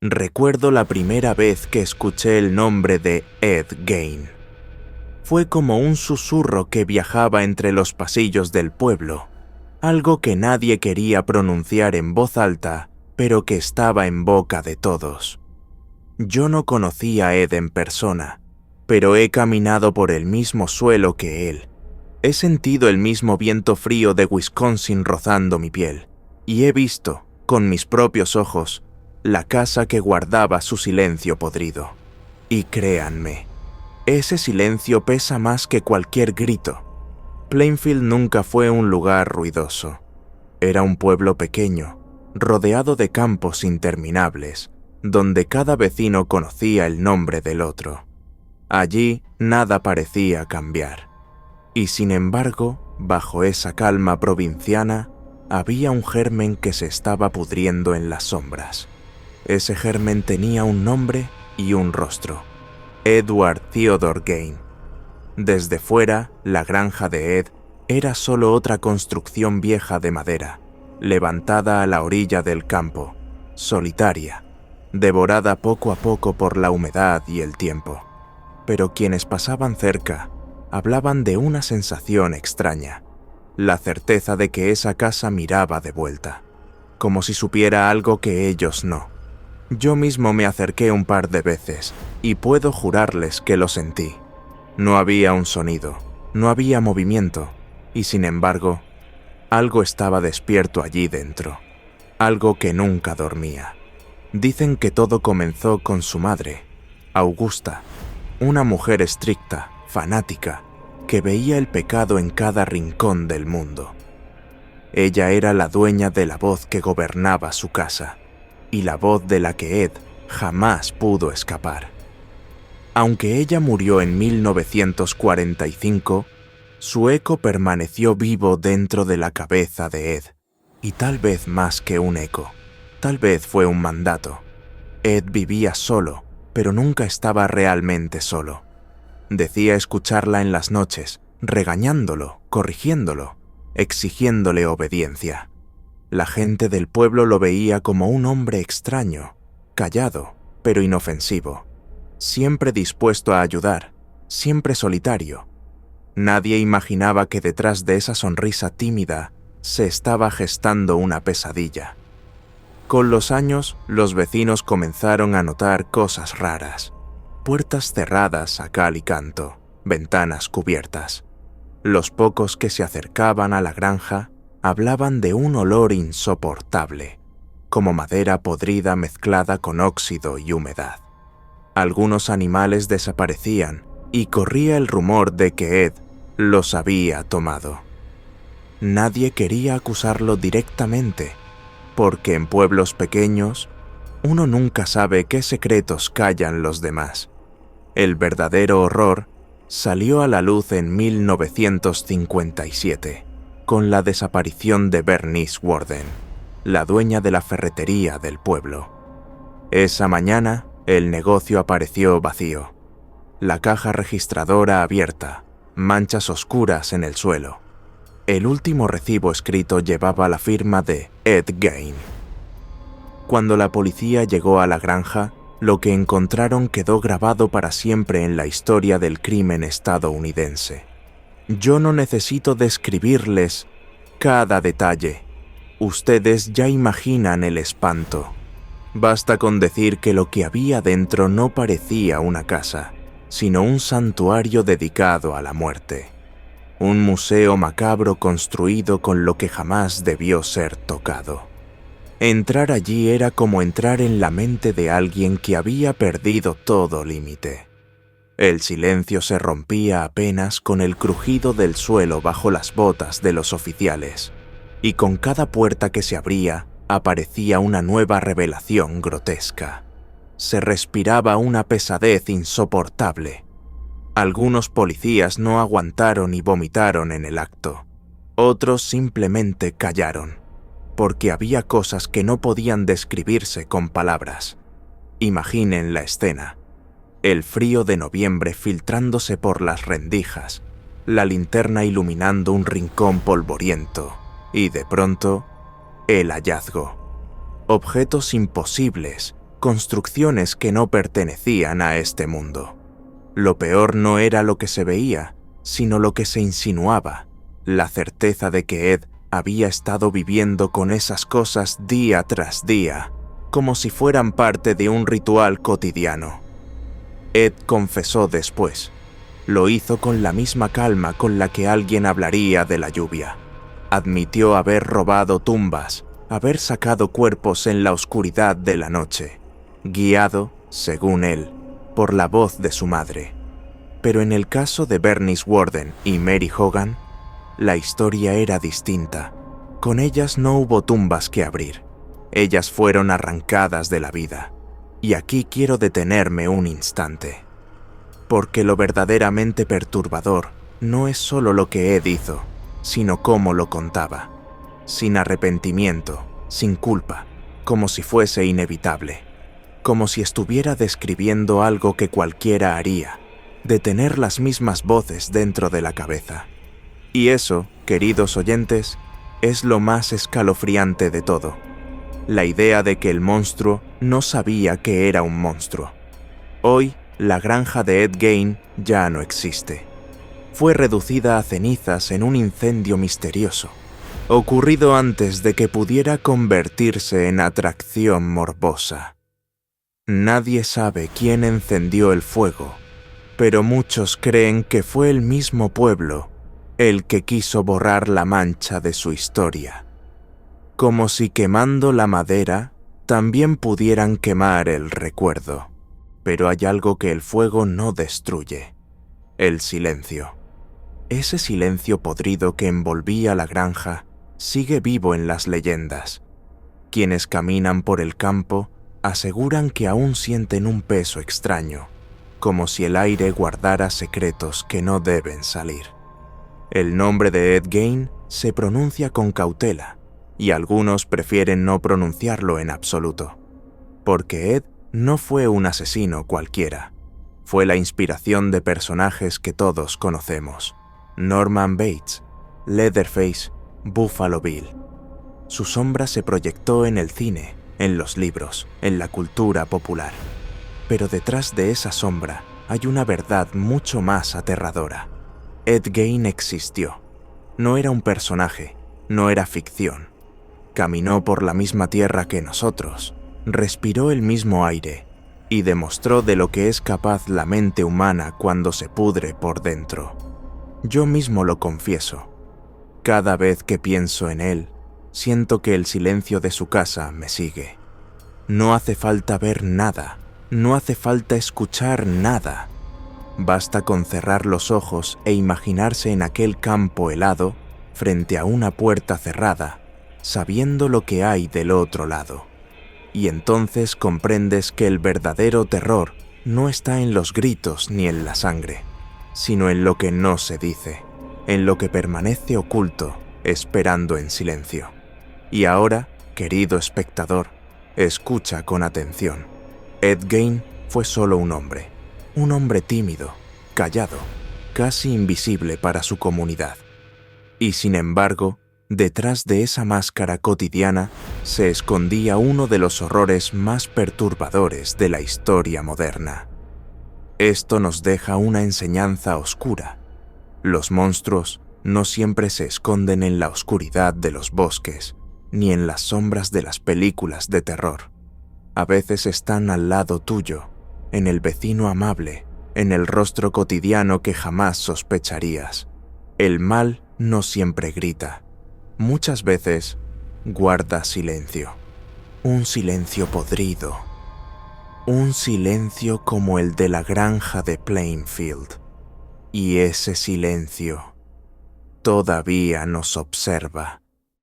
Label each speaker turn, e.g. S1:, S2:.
S1: Recuerdo la primera vez que escuché el nombre de Ed Gein. Fue como un susurro que viajaba entre los pasillos del pueblo, algo que nadie quería pronunciar en voz alta, pero que estaba en boca de todos. Yo no conocía a Ed en persona, pero he caminado por el mismo suelo que él. He sentido el mismo viento frío de Wisconsin rozando mi piel, y he visto, con mis propios ojos, la casa que guardaba su silencio podrido. Y créanme, ese silencio pesa más que cualquier grito. Plainfield nunca fue un lugar ruidoso. Era un pueblo pequeño, rodeado de campos interminables, donde cada vecino conocía el nombre del otro. Allí nada parecía cambiar. Y sin embargo, bajo esa calma provinciana, había un germen que se estaba pudriendo en las sombras. Ese germen tenía un nombre y un rostro: Edward Theodore Gein. Desde fuera, la granja de Ed era solo otra construcción vieja de madera, levantada a la orilla del campo, solitaria, devorada poco a poco por la humedad y el tiempo. Pero quienes pasaban cerca hablaban de una sensación extraña, la certeza de que esa casa miraba de vuelta, como si supiera algo que ellos no. Yo mismo me acerqué un par de veces y puedo jurarles que lo sentí. No había un sonido, no había movimiento, y sin embargo, algo estaba despierto allí dentro, algo que nunca dormía. Dicen que todo comenzó con su madre, Augusta, una mujer estricta, fanática, que veía el pecado en cada rincón del mundo. Ella era la dueña de la voz que gobernaba su casa, y la voz de la que Ed jamás pudo escapar. Aunque ella murió en 1945, su eco permaneció vivo dentro de la cabeza de Ed, y tal vez más que un eco, tal vez fue un mandato. Ed vivía solo, pero nunca estaba realmente solo. Decía escucharla en las noches, regañándolo, corrigiéndolo, exigiéndole obediencia. La gente del pueblo lo veía como un hombre extraño, callado, pero inofensivo, siempre dispuesto a ayudar, siempre solitario. Nadie imaginaba que detrás de esa sonrisa tímida se estaba gestando una pesadilla. Con los años, los vecinos comenzaron a notar cosas raras: puertas cerradas a cal y canto, ventanas cubiertas. Los pocos que se acercaban a la granja hablaban de un olor insoportable, como madera podrida mezclada con óxido y humedad. Algunos animales desaparecían y corría el rumor de que Ed los había tomado. Nadie quería acusarlo directamente, porque en pueblos pequeños uno nunca sabe qué secretos callan los demás. El verdadero horror salió a la luz en 1957, con la desaparición de Bernice Warden, la dueña de la ferretería del pueblo. Esa mañana, el negocio apareció vacío. La caja registradora abierta, manchas oscuras en el suelo. El último recibo escrito llevaba la firma de Ed Gein. Cuando la policía llegó a la granja, lo que encontraron quedó grabado para siempre en la historia del crimen estadounidense. Yo no necesito describirles cada detalle. Ustedes ya imaginan el espanto. Basta con decir que lo que había dentro no parecía una casa, sino un santuario dedicado a la muerte. Un museo macabro construido con lo que jamás debió ser tocado. Entrar allí era como entrar en la mente de alguien que había perdido todo límite. El silencio se rompía apenas con el crujido del suelo bajo las botas de los oficiales, y con cada puerta que se abría aparecía una nueva revelación grotesca. Se respiraba una pesadez insoportable. Algunos policías no aguantaron y vomitaron en el acto. Otros simplemente callaron, porque había cosas que no podían describirse con palabras. Imaginen la escena: el frío de noviembre filtrándose por las rendijas, la linterna iluminando un rincón polvoriento, y de pronto, el hallazgo. Objetos imposibles, construcciones que no pertenecían a este mundo. Lo peor no era lo que se veía, sino lo que se insinuaba, la certeza de que Ed había estado viviendo con esas cosas día tras día, como si fueran parte de un ritual cotidiano. Ed confesó después. Lo hizo con la misma calma con la que alguien hablaría de la lluvia. Admitió haber robado tumbas, haber sacado cuerpos en la oscuridad de la noche, guiado, según él, por la voz de su madre. Pero en el caso de Bernice Worden y Mary Hogan, la historia era distinta. Con ellas no hubo tumbas que abrir. Ellas fueron arrancadas de la vida. Y aquí quiero detenerme un instante. Porque lo verdaderamente perturbador no es solo lo que Ed hizo, sino cómo lo contaba. Sin arrepentimiento, sin culpa, como si fuese inevitable. Como si estuviera describiendo algo que cualquiera haría, de tener las mismas voces dentro de la cabeza. Y eso, queridos oyentes, es lo más escalofriante de todo. La idea de que el monstruo no sabía que era un monstruo. Hoy, la granja de Ed Gein ya no existe. Fue reducida a cenizas en un incendio misterioso, ocurrido antes de que pudiera convertirse en atracción morbosa. Nadie sabe quién encendió el fuego, pero muchos creen que fue el mismo pueblo el que quiso borrar la mancha de su historia. Como si quemando la madera también pudieran quemar el recuerdo. Pero hay algo que el fuego no destruye: el silencio. Ese silencio podrido que envolvía la granja sigue vivo en las leyendas. Quienes caminan por el campo aseguran que aún sienten un peso extraño, como si el aire guardara secretos que no deben salir. El nombre de Ed Gein se pronuncia con cautela, y algunos prefieren no pronunciarlo en absoluto, porque Ed no fue un asesino cualquiera. Fue la inspiración de personajes que todos conocemos: Norman Bates, Leatherface, Buffalo Bill. Su sombra se proyectó en el cine, en los libros, en la cultura popular. Pero detrás de esa sombra hay una verdad mucho más aterradora. Ed Gein existió. No era un personaje, no era ficción. Caminó por la misma tierra que nosotros, respiró el mismo aire y demostró de lo que es capaz la mente humana cuando se pudre por dentro. Yo mismo lo confieso. Cada vez que pienso en él, siento que el silencio de su casa me sigue. No hace falta ver nada, no hace falta escuchar nada. Basta con cerrar los ojos e imaginarse en aquel campo helado, frente a una puerta cerrada, sabiendo lo que hay del otro lado. Y entonces comprendes que el verdadero terror no está en los gritos ni en la sangre, sino en lo que no se dice, en lo que permanece oculto, esperando en silencio. Y ahora, querido espectador, escucha con atención. Ed Gein fue solo un hombre tímido, callado, casi invisible para su comunidad. Y sin embargo, detrás de esa máscara cotidiana se escondía uno de los horrores más perturbadores de la historia moderna. Esto nos deja una enseñanza oscura. Los monstruos no siempre se esconden en la oscuridad de los bosques, ni en las sombras de las películas de terror. A veces están al lado tuyo, en el vecino amable, en el rostro cotidiano que jamás sospecharías. El mal no siempre grita. Muchas veces guarda silencio. Un silencio podrido. Un silencio como el de la granja de Plainfield. Y ese silencio todavía nos observa.